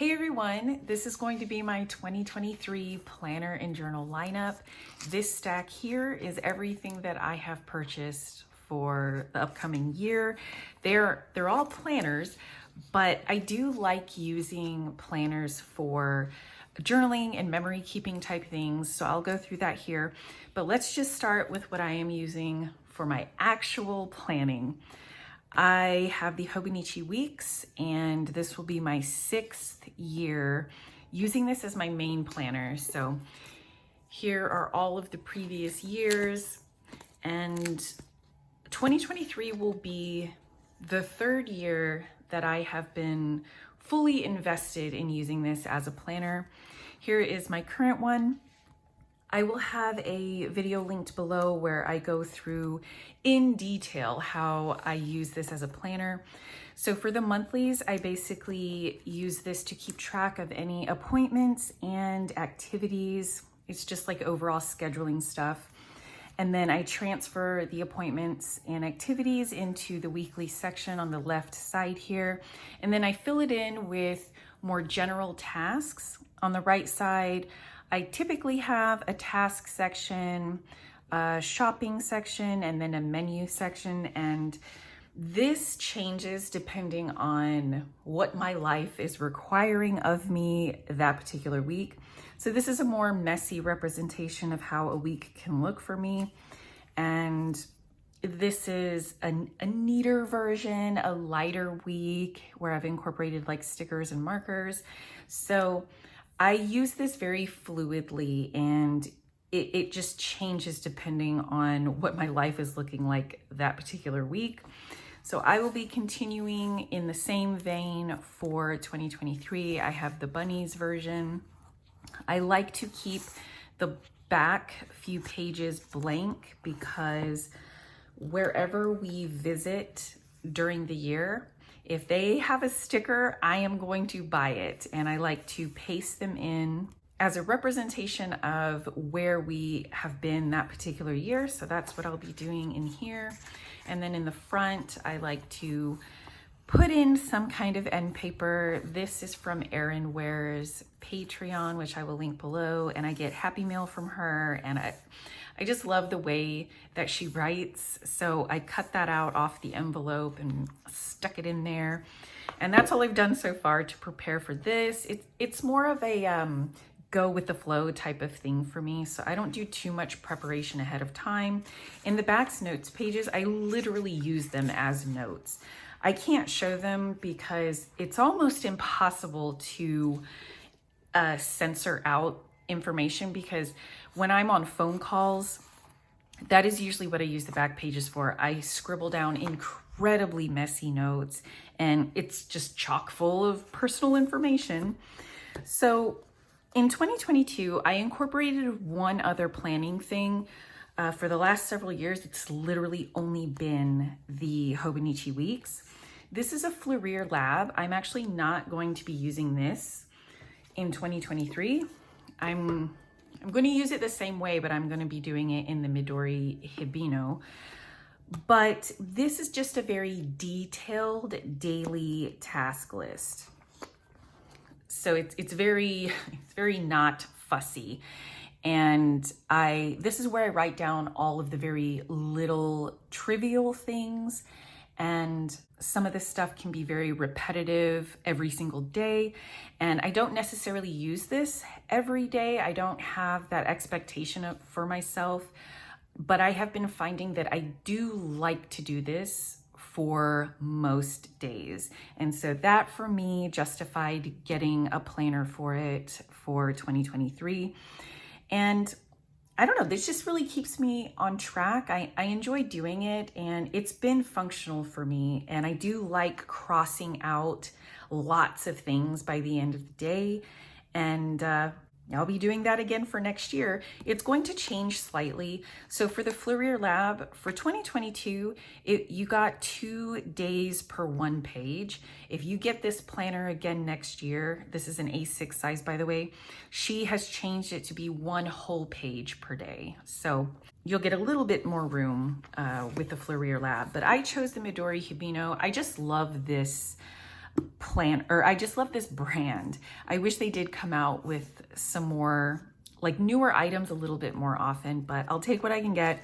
Hey everyone, this is going to be my 2023 planner and journal lineup. This stack here is everything that I have purchased for the upcoming year. They're all planners, but I do like using planners for journaling and memory keeping type things, so I'll go through that here. But let's just start with what I am using for my actual planning. I have the Hobonichi weeks, and this will be my 6th year using this as my main planner. So here are all of the previous years, and 2023 will be the 3rd year that I have been fully invested in using this as a planner. Here is my current one. I will have a video linked below where I go through in detail how I use this as a planner. So for the monthlies, I basically use this to keep track of any appointments and activities. It's just like overall scheduling stuff. And then I transfer the appointments and activities into the weekly section on the left side here. And then I fill it in with more general tasks. On the right side, I typically have a task section, a shopping section, and then a menu section. And this changes depending on what my life is requiring of me that particular week. So this is a more messy representation of how a week can look for me. And this is a neater version, a lighter week where I've incorporated like stickers and markers. So I use this very fluidly, and it just changes depending on what my life is looking like that particular week. So I will be continuing in the same vein for 2023. I have the bunnies version. I like to keep the back few pages blank because wherever we visit during the year, if they have a sticker, I am going to buy it, and I like to paste them in as a representation of where we have been that particular year. So that's what I'll be doing in here. And then in the front, I like to put in some kind of end paper. This is from Erin Ware's Patreon, which I will link below, and I get Happy Mail from her, and I just love the way that she writes. So I cut that out off the envelope and stuck it in there. And that's all I've done so far to prepare for this. It's more of a go with the flow type of thing for me. So I don't do too much preparation ahead of time. In the back's notes pages, I literally use them as notes. I can't show them because it's almost impossible to censor out information, because when I'm on phone calls, that is usually what I use the back pages for. I scribble down incredibly messy notes, and it's just chock full of personal information. So in 2022, I incorporated one other planning thing. For the last several years, it's literally only been the Hobonichi weeks. This is a Fleurir Lab. I'm actually not going to be using this in 2023. I'm going to use it the same way, but I'm going to be doing it in the Midori Hibino. But this is just a very detailed daily task list. So it's very not fussy. And this is where I write down all of the very little trivial things. And some of this stuff can be very repetitive every single day. And I don't necessarily use this every day. I don't have that expectation for myself, but I have been finding that I do like to do this for most days. And so that for me justified getting a planner for it for 2023. And I don't know, this just really keeps me on track. I enjoy doing it, and it's been functional for me. And I do like crossing out lots of things by the end of the day. And I'll be doing that again for next year. It's going to change slightly. So for the Fleurir Lab, for 2022, you got 2 days per 1 page. If you get this planner again next year, this is an A6 size, by the way, she has changed it to be 1 whole page per day. So you'll get a little bit more room with the Fleurir Lab. But I chose the Midori Hibino. I just love this plan, or I just love this brand. I wish they did come out with some more like newer items a little bit more often, but I'll take what I can get.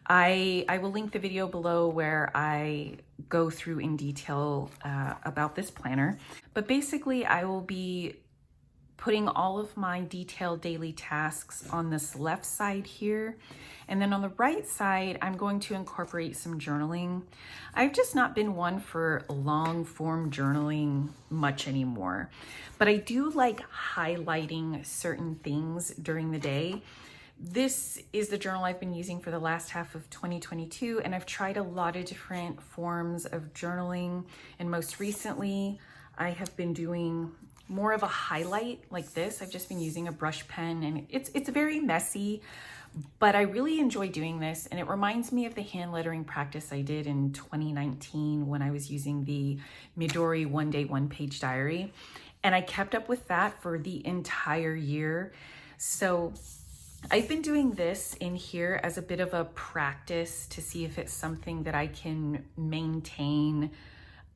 I will link the video below where I go through in detail about this planner. But basically I will be putting all of my detailed daily tasks on this left side here. And then on the right side, I'm going to incorporate some journaling. I've just not been one for long form journaling much anymore, but I do like highlighting certain things during the day. This is the journal I've been using for the last half of 2022, and I've tried a lot of different forms of journaling. And most recently, I have been doing more of a highlight like this. I've just been using a brush pen, and it's very messy, but I really enjoy doing this. And it reminds me of the hand lettering practice I did in 2019 when I was using the Midori One Day One Page Diary. And I kept up with that for the entire year. So I've been doing this in here as a bit of a practice to see if it's something that I can maintain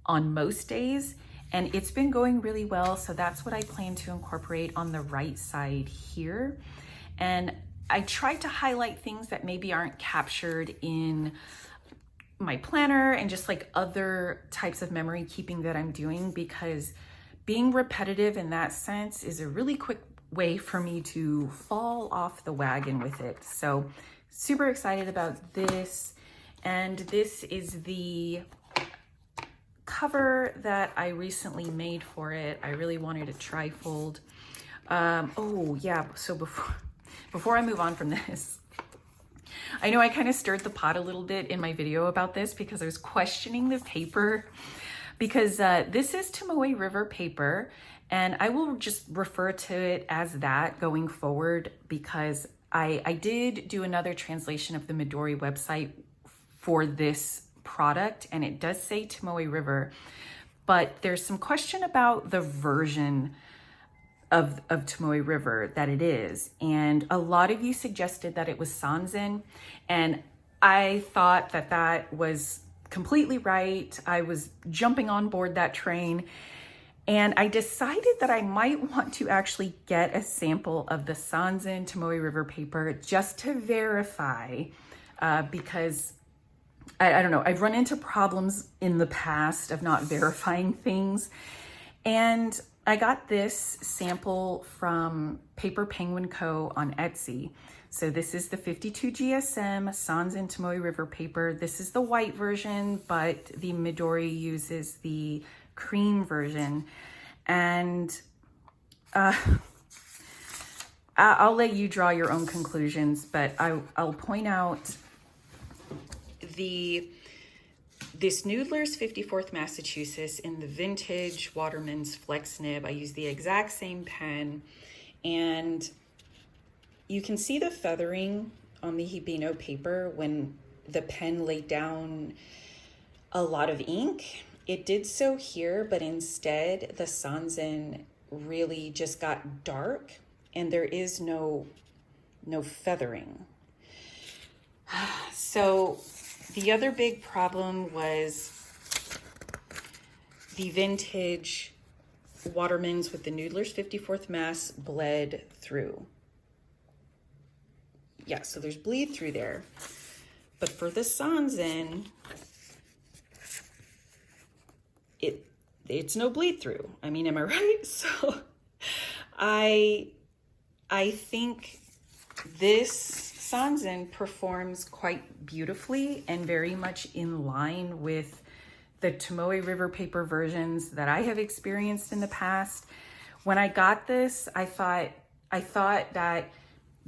on most days. And it's been going really well. So that's what I plan to incorporate on the right side here. And I tried to highlight things that maybe aren't captured in my planner and just like other types of memory keeping that I'm doing, because being repetitive in that sense is a really quick way for me to fall off the wagon with it. So super excited about this. And this is the cover that I recently made for it. I really wanted a trifold. Oh yeah, so before I move on from this, I know I kind of stirred the pot a little bit in my video about this because I was questioning the paper, because this is Tomoe River paper, and I will just refer to it as that going forward, because I did do another translation of the Midori website for this product, and it does say Tomoe River, but there's some question about the version of Tomoe River that it is. And a lot of you suggested that it was Sanzen, and I thought that that was completely right. I was jumping on board that train, and I decided that I might want to actually get a sample of the Sanzen Tomoe River paper just to verify, because I don't know, I've run into problems in the past of not verifying things. And I got this sample from Paper Penguin Co. on Etsy. So this is the 52 GSM Sanzen Tomoe River paper. This is the white version, but the Midori uses the cream version. And I'll let you draw your own conclusions, but I'll point out this Noodler's 54th Massachusetts in the vintage Waterman's Flex Nib. I use the exact same pen, and you can see the feathering on the Hibino paper when the pen laid down a lot of ink. It did so here, but instead the Sanzen really just got dark, and there is no feathering. So the other big problem was the vintage Waterman's with the Noodler's 54th Mass bled through. Yeah, so there's bleed through there. But for the Sanzen, it's no bleed through. I mean, am I right? So I think this Sanzen performs quite beautifully and very much in line with the Tomoe River paper versions that I have experienced in the past. When I got this, I thought that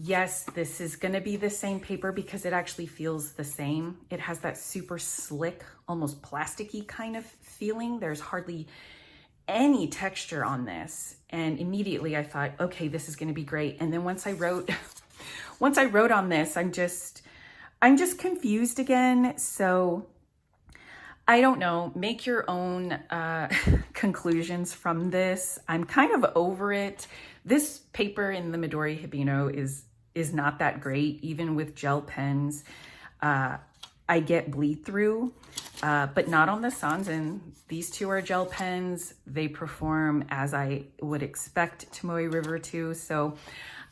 yes, this is going to be the same paper because it actually feels the same. It has that super slick, almost plasticky kind of feeling. There's hardly any texture on this. And immediately I thought, okay, this is going to be great. And then once I wrote on this, I'm just confused again. So I don't know, make your own conclusions from this. I'm kind of over it. This paper in the Midori Hibino is not that great, even with gel pens. I get bleed through. but not on the Sanzen. These two are gel pens. They perform as I would expect Tomoe River to. So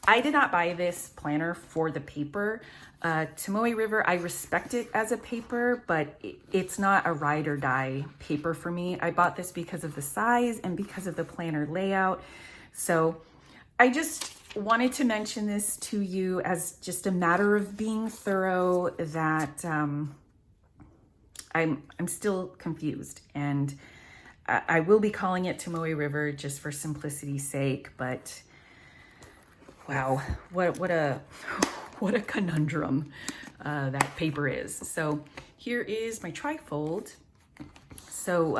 I did not buy this planner for the paper. Tomoe River, I respect it as a paper, but it's not a ride or die paper for me. I bought this because of the size and because of the planner layout. So I just wanted to mention this to you as just a matter of being thorough, that I'm still confused, and I will be calling it Tomoe River just for simplicity's sake, but wow, what a conundrum that paper is. So here is my trifold. So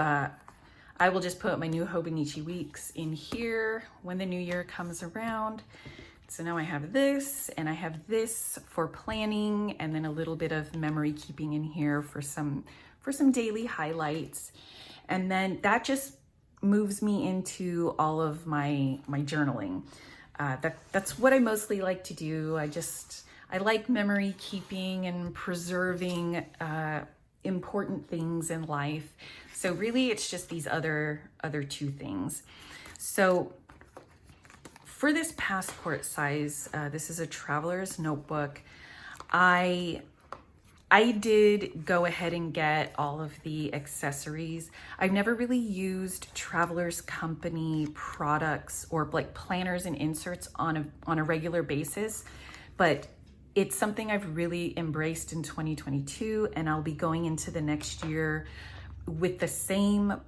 I will just put my new Hobonichi weeks in here when the new year comes around. So now I have this, and I have this for planning, and then a little bit of memory keeping in here for some daily highlights. And then that just moves me into all of my journaling. That's what I mostly like to do. I like memory keeping and preserving important things in life. So really it's just these other two things. So for this passport size, this is a traveler's notebook. I did go ahead and get all of the accessories. I've never really used Traveler's Company products or like planners and inserts on a regular basis, but it's something I've really embraced in 2022, and I'll be going into the next year with the same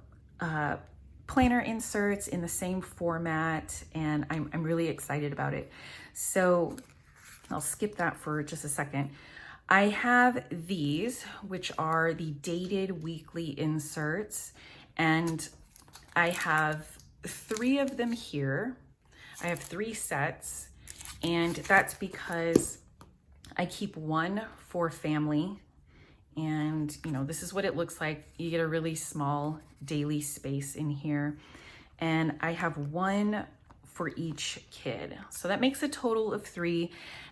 planner inserts in the same format, and I'm really excited about it. So I'll skip that for just a second. I have these, which are the dated weekly inserts, and I have 3 of them here. I have 3 sets, and that's because I keep one for family, and you know, this is what it looks like. You get a really small daily space in here, and I have one for each kid. So that makes a total of 3.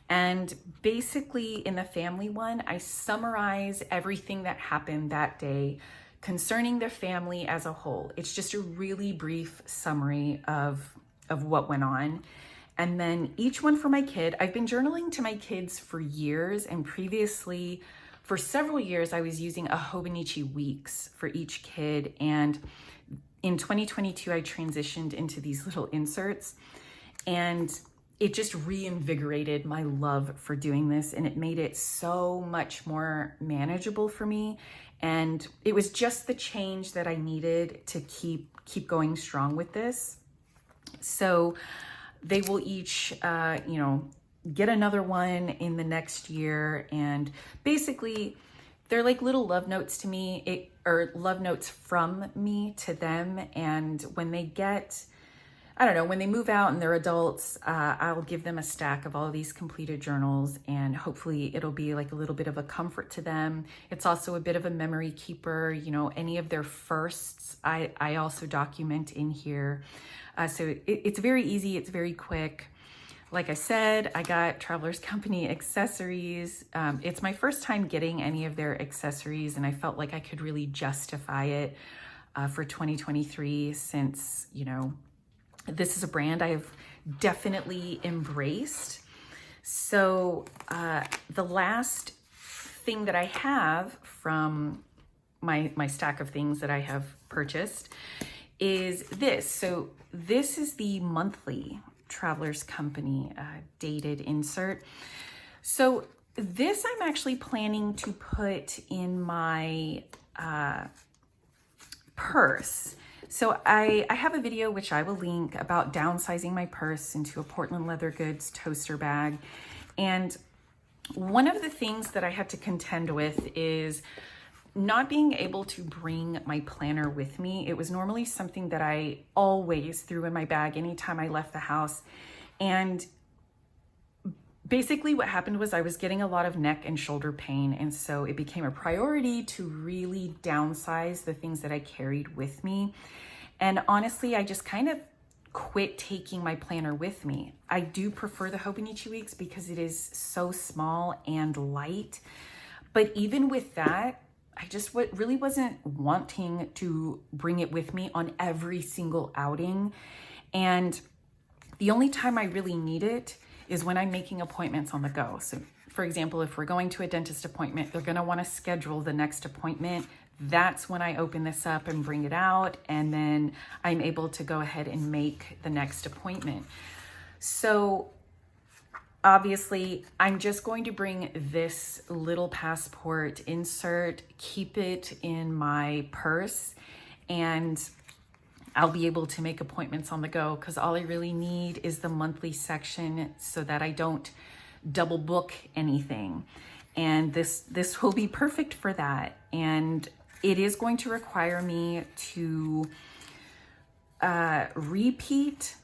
And basically in the family one, I summarize everything that happened that day concerning the family as a whole. It's just a really brief summary of what went on. And then each one for my kid. I've been journaling to my kids for years, and previously for several years I was using a Hobonichi weeks for each kid. And in 2022, I transitioned into these little inserts, and it just reinvigorated my love for doing this, and it made it so much more manageable for me. And it was just the change that I needed to keep going strong with this. So they will each, get another one in the next year. And basically they're like little love notes to me, or love notes from me to them. And when they get, when they move out and they're adults, I'll give them a stack of all of these completed journals, and hopefully it'll be like a little bit of a comfort to them. It's also a bit of a memory keeper. Any of their firsts, I also document in here. So it's very easy. It's very quick. Like I said, I got Traveler's Company accessories. It's my first time getting any of their accessories, and I felt like I could really justify it for 2023, since, this is a brand I have definitely embraced. So the last thing that I have from my stack of things that I have purchased is this. So this is the monthly Traveler's Company dated insert. So this I'm actually planning to put in my purse. So I have a video, which I will link, about downsizing my purse into a Portland Leather Goods toaster bag. And one of the things that I had to contend with is not being able to bring my planner with me. It was normally something that I always threw in my bag anytime I left the house. And basically what happened was I was getting a lot of neck and shoulder pain. And so it became a priority to really downsize the things that I carried with me. And honestly, I just kind of quit taking my planner with me. I do prefer the Hobonichi weeks because it is so small and light. But even with that, really wasn't wanting to bring it with me on every single outing. And the only time I really need it is when I'm making appointments on the go. So for example, if we're going to a dentist appointment, they're gonna wanna schedule the next appointment. That's when I open this up and bring it out, and then I'm able to go ahead and make the next appointment. So obviously, I'm just going to bring this little passport insert, keep it in my purse, and I'll be able to make appointments on the go, because all I really need is the monthly section so that I don't double book anything. And this will be perfect for that. And it is going to require me to repeat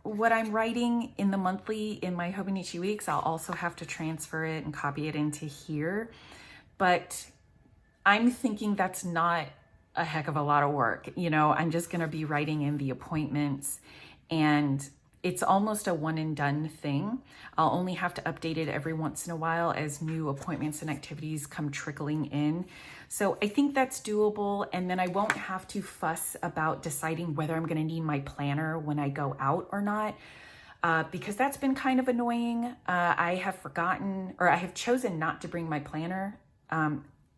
what I'm writing in the monthly in my Hobonichi weeks. I'll also have to transfer it and copy it into here. But I'm thinking that's not a heck of a lot of work. You know, I'm just gonna be writing in the appointments, and it's almost a one and done thing. I'll only have to update it every once in a while as new appointments and activities come trickling in. So I think that's doable, and then I won't have to fuss about deciding whether I'm gonna need my planner when I go out or not, because that's been kind of annoying. I have forgotten, or I have chosen not to bring my planner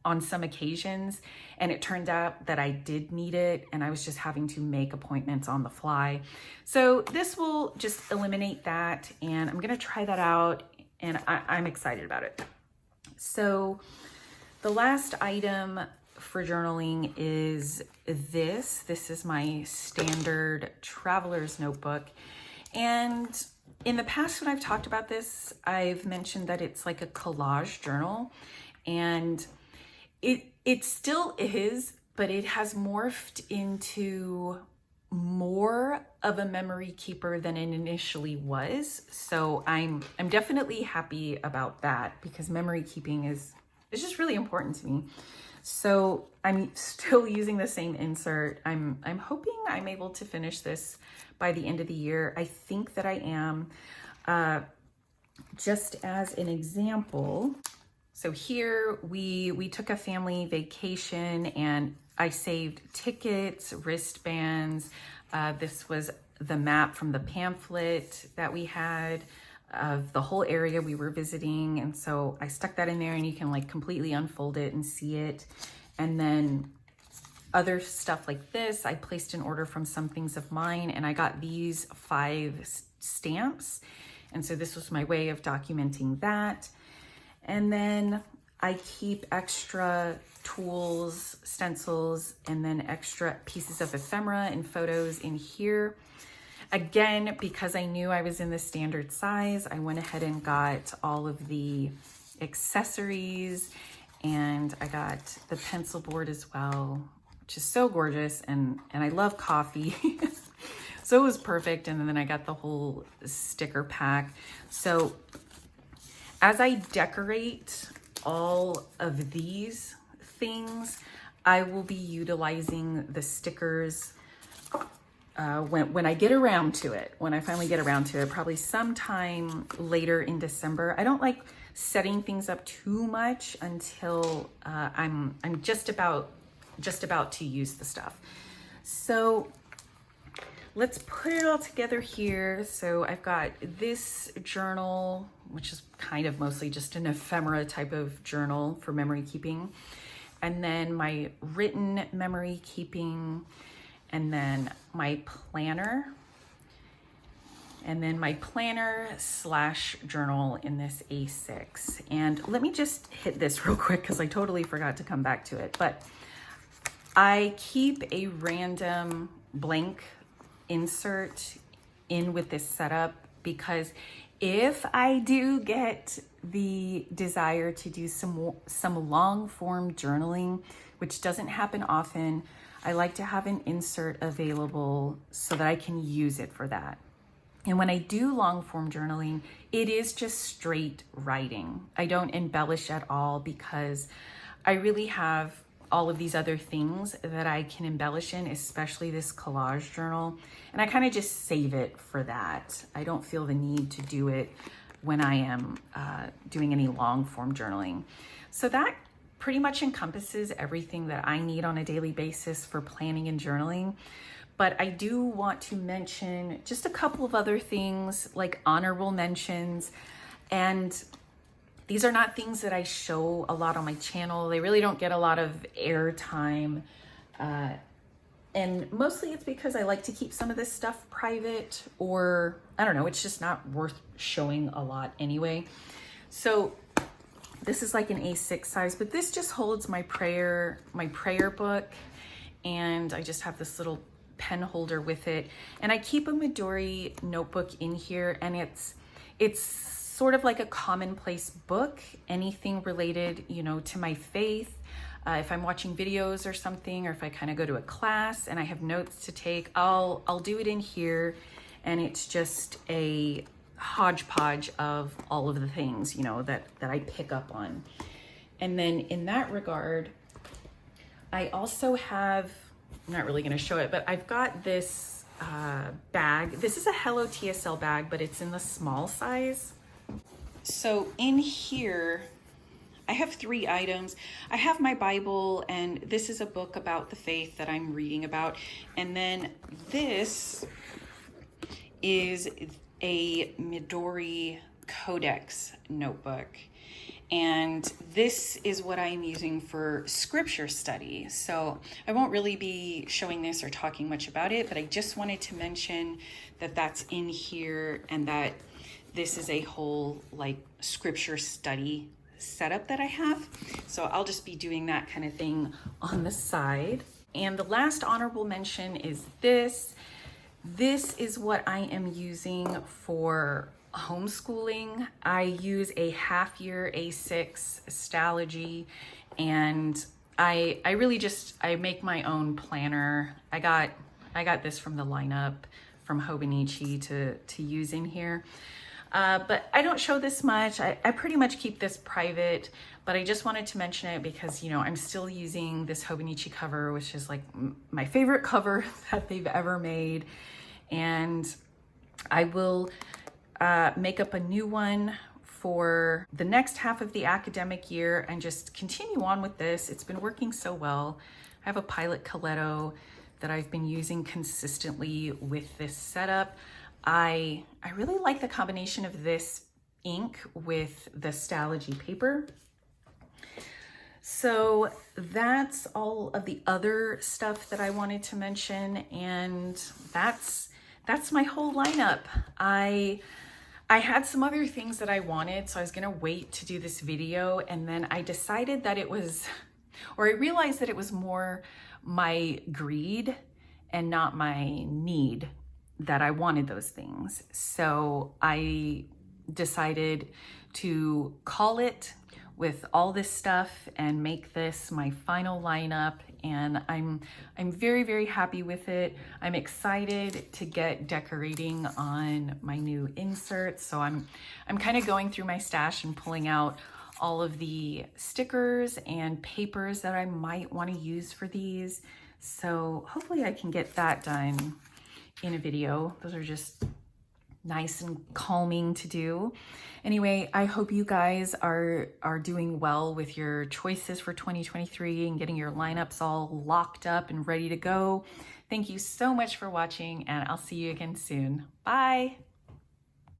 on some occasions, and it turned out that I did need it, and I was just having to make appointments on the fly. So this will just eliminate that, and I'm gonna try that out, and I'm excited about it. So the last item for journaling is this. This is my standard traveler's notebook. And in the past, when I've talked about this, I've mentioned that it's like a collage journal, and it still is, but it has morphed into more of a memory keeper than it initially was. So I'm definitely happy about that, because memory keeping is just really important to me. So I'm still using the same insert. I'm hoping I'm able to finish this by the end of the year. I think that I am. Just as an example, so here we took a family vacation, and I saved tickets, wristbands. This was the map from the pamphlet that we had of the whole area we were visiting. And so I stuck that in there, and you can like completely unfold it and see it. And then other stuff like this, I placed an order from Some Things of Mine, and I got these 5 stamps. And so this was my way of documenting that. And then I keep extra tools, stencils, and then extra pieces of ephemera and photos in here. Again, because I knew I was in the standard size, I went ahead and got all of the accessories, and I got the pencil board as well, which is so gorgeous, and I love coffee. So it was perfect. And then I got the whole sticker pack. So as I decorate all of these things, I will be utilizing the stickers when I get around to it, when I finally get around to it, probably sometime later in December. I don't like setting things up too much until I'm just about to use the stuff. So let's put it all together here. So I've got this journal, which is kind of mostly just an ephemera type of journal for memory keeping. And then my written memory keeping, and then my planner, and then my planner / journal in this A6. And let me just hit this real quick, because I totally forgot to come back to it. But I keep a random blank insert in with this setup, because if I do get the desire to do some long form journaling, which doesn't happen often, I like to have an insert available so that I can use it for that. And when I do long form journaling, it is just straight writing. I don't embellish at all, because I really have all of these other things that I can embellish in, especially this collage journal. And I kind of just save it for that. I don't feel the need to do it when I am doing any long form journaling. So that pretty much encompasses everything that I need on a daily basis for planning and journaling. But I do want to mention just a couple of other things, like honorable mentions. And these are not things that I show a lot on my channel. They really don't get a lot of airtime. And mostly it's because I like to keep some of this stuff private, or I don't know, it's just not worth showing a lot anyway. So this is like an A6 size, but this just holds my prayer book. And I just have this little pen holder with it. And I keep a Midori notebook in here, and it's sort of like a commonplace book, anything related, you know, to my faith. If I'm watching videos or something, or if I kind of go to a class and I have notes to take, I'll do it in here. And it's just a hodgepodge of all of the things, you know, that I pick up on. And then in that regard, I also have, I'm not really going to show it, but I've got this bag. This is a Hello TSL bag, but it's in the small size. So in here, I have 3 items. I have my Bible, and this is a book about the faith that I'm reading about. And then this is a Midori Codex notebook. And this is what I'm using for scripture study. So I won't really be showing this or talking much about it, but I just wanted to mention that that's in here, and that this is a whole like scripture study setup that I have. So I'll just be doing that kind of thing on the side. And the last honorable mention is this. This is what I am using for homeschooling. I use a half-year A6 Stalogy, and I really just, I make my own planner. I got this from the lineup from Hobonichi to use in here. But I don't show this much. I pretty much keep this private, but I just wanted to mention it because, you know, I'm still using this Hobonichi cover, which is like my favorite cover that they've ever made. And I will make up a new one for the next half of the academic year and just continue on with this. It's been working so well. I have a Pilot Coletto that I've been using consistently with this setup. I really like the combination of this ink with the Stalogy paper. So that's all of the other stuff that I wanted to mention, and that's my whole lineup. I had some other things that I wanted, so I was gonna wait to do this video, and then I decided that it was, or I realized that it was more my greed and not my need that I wanted those things. So I decided to call it with all this stuff and make this my final lineup, and I'm very, very happy with it. I'm excited to get decorating on my new inserts. So I'm kind of going through my stash and pulling out all of the stickers and papers that I might want to use for these. So hopefully I can get that done in a video. Those are just nice and calming to do. Anyway, I hope you guys are doing well with your choices for 2023 and getting your lineups all locked up and ready to go. Thank you so much for watching, and I'll see you again soon. Bye.